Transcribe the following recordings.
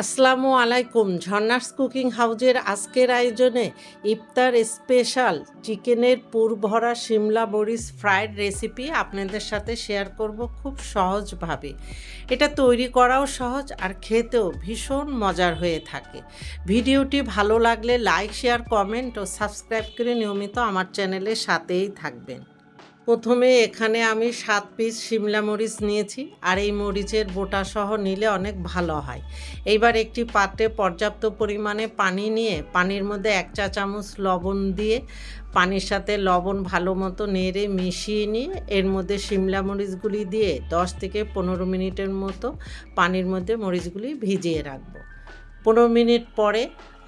আসসালামু আলাইকুম। ঝর্ণাস কুকিং হাউজের আজকের আয়োজনে ইফতার স্পেশাল চিকেনের পুর ভরা শিমলা মরিচ ফ্রাইড রেসিপি আপনাদের সাথে শেয়ার করব খুব সহজভাবে। এটা তৈরি করাও সহজ আর খেতেও ভীষণ মজার হয়ে থাকে। ভিডিওটি ভালো লাগলে লাইক, শেয়ার, কমেন্ট ও সাবস্ক্রাইব করে নিয়মিত আমার চ্যানেলের সাথেই থাকবেন। প্রথমে এখানে আমি 7 পিস শিমলা মরিচ নিয়েছি, আর এই মরিচের বোটা সহ নিলে অনেক ভালো হয়। এইবার একটি পাত্রে পর্যাপ্ত পরিমাণে পানি নিয়ে পানির মধ্যে 1 চা চামচ লবণ দিয়ে পানির সাথে লবণ ভালো মতো নেড়ে মিশিয়ে নিয়ে এর মধ্যে শিমলা মরিচগুলি দিয়ে 10 থেকে 15 মিনিটের মতো পানির মধ্যে মরিচগুলি ভিজিয়ে রাখবো। 15 মিনিট পরে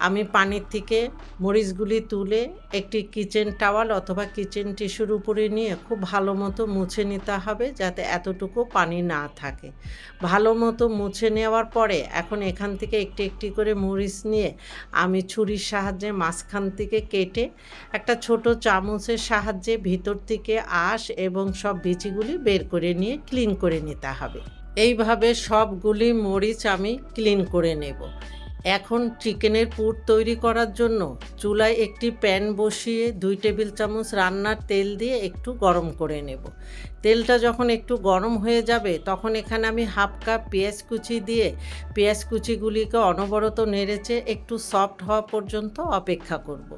আমি পানির থেকে মরিচগুলি তুলে একটি কিচেন টাওয়াল অথবা কিচেন টিস্যুর উপরে নিয়ে খুব ভালো মতো মুছে নিতে হবে, যাতে এতটুকু পানি না থাকে। ভালো মতো মুছে নেওয়ার পরে এখন এখান থেকে একটি একটি করে মরিচ নিয়ে আমি ছুরির সাহায্যে মাঝখান থেকে কেটে একটা ছোট চামচের সাহায্যে ভিতর থেকে আঁশ এবং সব বিচিগুলি বের করে নিয়ে ক্লিন করে নিতে হবে। এইভাবে সবগুলি মরিচ আমি ক্লিন করে নেব। এখন চিকেনের পুর তৈরি করার জন্য চুলায় একটি প্যান বসিয়ে 2 টেবিল চামচ রান্নার তেল দিয়ে একটু গরম করে নেব। তেলটা যখন একটু গরম হয়ে যাবে তখন এখানে আমি হাফ কাপ পেঁয়াজ কুচি দিয়ে পেঁয়াজ কুচিগুলিকে অনবরত নেড়েচে একটু সফট হওয়া পর্যন্ত অপেক্ষা করব।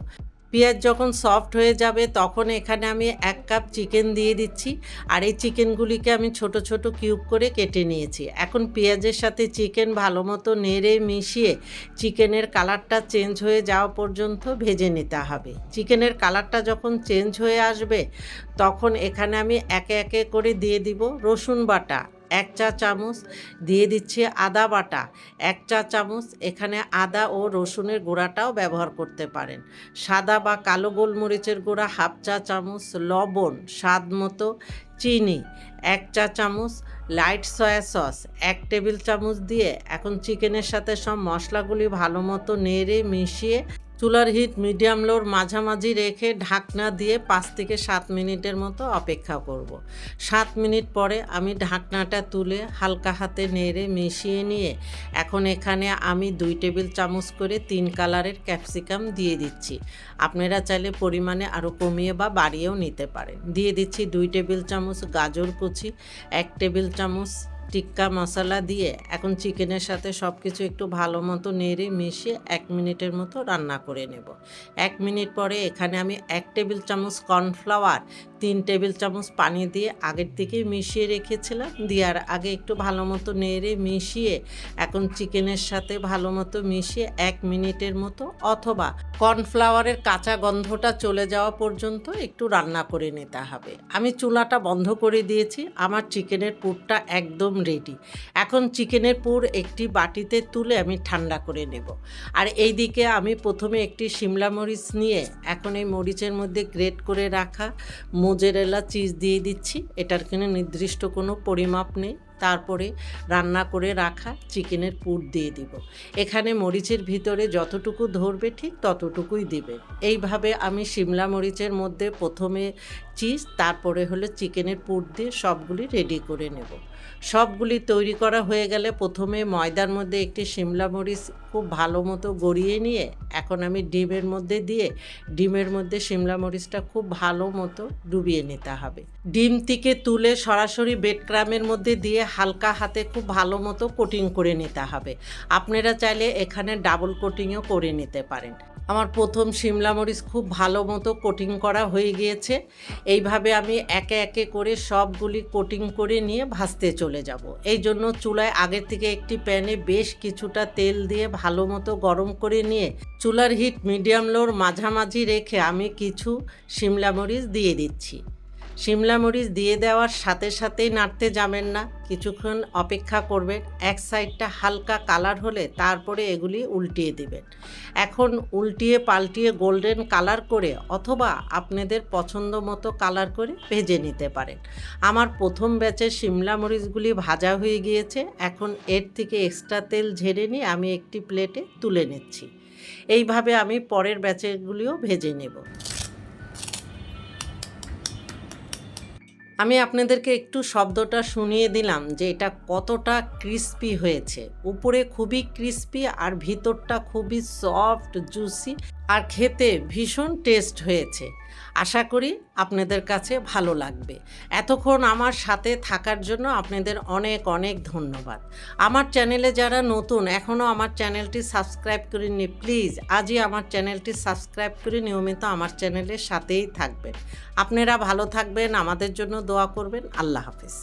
পেঁয়াজ যখন সফট হয়ে যাবে তখন এখানে আমি 1 কাপ চিকেন দিয়ে দিচ্ছি, আর এই চিকেনগুলিকে আমি ছোট ছোট কিউব করে কেটে নিয়েছি। এখন পেঁয়াজের সাথে চিকেন ভালো মতো নেড়ে মিশিয়ে চিকেনের কালারটা চেঞ্জ হয়ে যাওয়া পর্যন্ত ভেজে নিতে হবে। চিকেনের কালারটা যখন চেঞ্জ হয়ে আসবে তখন এখানে আমি একে একে করে দিয়ে দিব রসুন বাটা 1 চা চামচ, দিয়ে দিচ্ছি আদা বাটা 1 চা চামচ। এখানে আদা ও রসুনের গুঁড়াটাও ব্যবহার করতে পারেন। সাদা বা কালো গোলমরিচের গুঁড়া হাফ চা চামচ, লবণ স্বাদ মতো, চিনি 1 চা চামচ, লাইট সয়া সস 1 টেবিল চামচ দিয়ে এখন চিকেনের সাথে সব মশলাগুলি ভালো মতো নেড়ে মিশিয়ে চুলার হিট মিডিয়াম লোর মাঝামাঝি রেখে ঢাকনা দিয়ে 5 থেকে 7 মিনিটের মতো অপেক্ষা করব। 7 মিনিট পরে আমি ঢাকনাটা তুলে হালকা হাতে নেড়ে মিশিয়ে নিয়ে এখন এখানে আমি 2 টেবিল চামচ করে 3 কালারের ক্যাপসিকাম দিয়ে দিচ্ছি। আপনারা চাইলে পরিমাণে আরও কমিয়ে বা বাড়িয়েও নিতে পারেন। দিয়ে দিচ্ছি 2 টেবিল চামচ গাজর কুচি, 1 টেবিল চামচ টিক্কা মশলা দিয়ে এখন চিকেনের সাথে সব কিছু একটু ভালো মতো নেড়ে মিশিয়ে 1 মিনিটের মতো রান্না করে নেব। 1 মিনিট পরে এখানে আমি 1 টেবিল চামচ কর্নফ্লাওয়ার, 3 টেবিল চামচ পানি দিয়ে আগের থেকে মিশিয়ে রেখেছিলাম, দেওয়ার আগে একটু ভালো মতো নেড়ে মিশিয়ে এখন চিকেনের সাথে ভালো মতো মিশিয়ে 1 মিনিটের মতো অথবা কর্নফ্লাওয়ারের কাঁচা গন্ধটা চলে যাওয়া পর্যন্ত একটু রান্না করে নিতে হবে। আমি চুলাটা বন্ধ করে দিয়েছি। আমার চিকেনের পুরটা একদম রেডি। এখন চিকেনের পুর একটি বাটিতে তুলে আমি ঠান্ডা করে নেব। আর এই দিকে আমি প্রথমে একটি শিমলা মরিচ নিয়ে এখন এই মরিচের মধ্যে গ্রেট করে রাখা মোজারেলা চিজ দিয়ে দিচ্ছি। এটার কোনো নির্দিষ্ট কোনো পরিমাপ নেই। তারপরে রান্না করে রাখা চিকেনের পুর দিয়ে দিব। এখানে মরিচের ভিতরে যতটুকু ধরবে ঠিক ততটুকুই দিবে। এইভাবে আমি শিমলা মরিচের মধ্যে প্রথমে চিজ, তারপরে হলো চিকেনের পুর দিয়ে সবগুলি রেডি করে নেব। সবগুলি তৈরি করা হয়ে গেলে প্রথমে ময়দার মধ্যে একটি শিমলা মরিচ খুব ভালো মতো গড়িয়ে নিয়ে এখন আমি ডিমের মধ্যে দিয়ে ডিমের মধ্যে শিমলা মরিচটা খুব ভালো মতো ডুবিয়ে নিতে হবে। ডিম থেকে তুলে সরাসরি ব্রেড ক্রামের মধ্যে দিয়ে হালকা হাতে খুব ভালো মতো কোটিং করে নিতে হবে। আপনারা চাইলে এখানে ডাবল কোটিংও করে নিতে পারেন। আমার প্রথম শিমলা মরিচ খুব ভালো মতো কোটিং করা হয়ে গিয়েছে। এইভাবে আমি একে একে করে সবগুলি কোটিং করে নিয়ে ভাজতে চলে যাব। এই জন্য চুলায় আগের থেকে একটি প্যানে বেশ কিছুটা তেল দিয়ে ভালো মতো গরম করে নিয়ে চুলার হিট মিডিয়াম লোর মাঝামাঝি রেখে আমি কিছু শিমলা মরিচ দিয়ে দিচ্ছি। শিমলা মরিচ দিয়ে দেওয়ার সাথে সাথেই নাড়তে যাবেন না, কিছুক্ষণ অপেক্ষা করবেন। এক সাইডটা হালকা কালার হলে তারপরে এগুলি উল্টিয়ে দিবেন। এখন উল্টিয়ে পাল্টিয়ে গোল্ডেন কালার করে অথবা আপনাদের পছন্দ মতো কালার করে ভেজে নিতে পারেন। আমার প্রথম ব্যাচের শিমলা মরিচগুলি ভাজা হয়ে গিয়েছে। এখন এর থেকে এক্সট্রা তেল ঝেড়ে নিয়ে আমি একটি প্লেটে তুলে নিচ্ছি। এইভাবে আমি পরের ব্যাচেরগুলিও ভেজে নেব। আমি আপনাদেরকে একটু শব্দটা শুনিয়ে দিলাম যে এটা কতটা ক্রিস্পি হয়েছে। উপরে খুবই ক্রিস্পি আর ভিতরটা খুবই সফট, জুসি আর খেতে ভীষণ টেস্ট হয়েছে। আশা করি আপনাদের কাছে ভালো লাগবে। এতক্ষণ আমার সাথে থাকার জন্য আপনাদের অনেক অনেক ধন্যবাদ। আমার চ্যানেলে যারা নতুন এখনও আমার চ্যানেলটি সাবস্ক্রাইব করেননি, প্লিজ আজই আমার চ্যানেলটি সাবস্ক্রাইব করে নিয়মিত আমার চ্যানেলের সাথেই থাকবেন। আপনারা ভালো থাকবেন, আমাদের জন্য দোয়া করবেন। আল্লাহ হাফেজ।